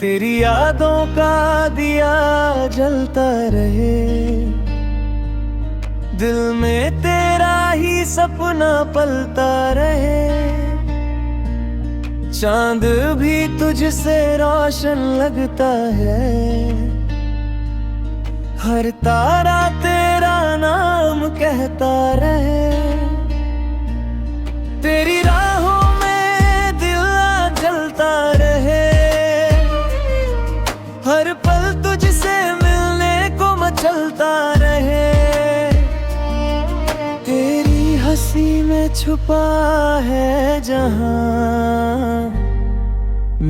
तेरी यादों का दिया जलता रहे, दिल में तेरा ही सपना पलता रहे। चांद भी तुझसे रोशन लगता है, हर तारा तेरा नाम कहता रहे। तेरी राहों में दिल जलता रहे, हर पल तुझसे मिलने को मचलता रहे। तेरी हंसी में छुपा है जहां,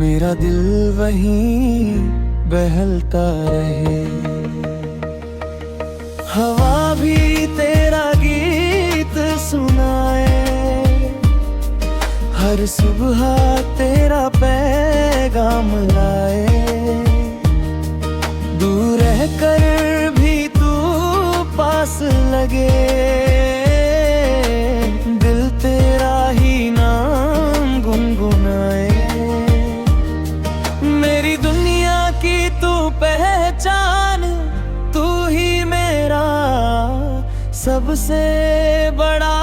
मेरा दिल वहीं बहलता रहे। हवा भी तेरा गीत सुनाए, हर सुबह तेरा पैगाम लाए। दूर रहकर भी तू पास लगे, दिल तेरा ही नाम गुनगुनाए। मेरी दुनिया की तू पहचान, तू ही मेरा सबसे बड़ा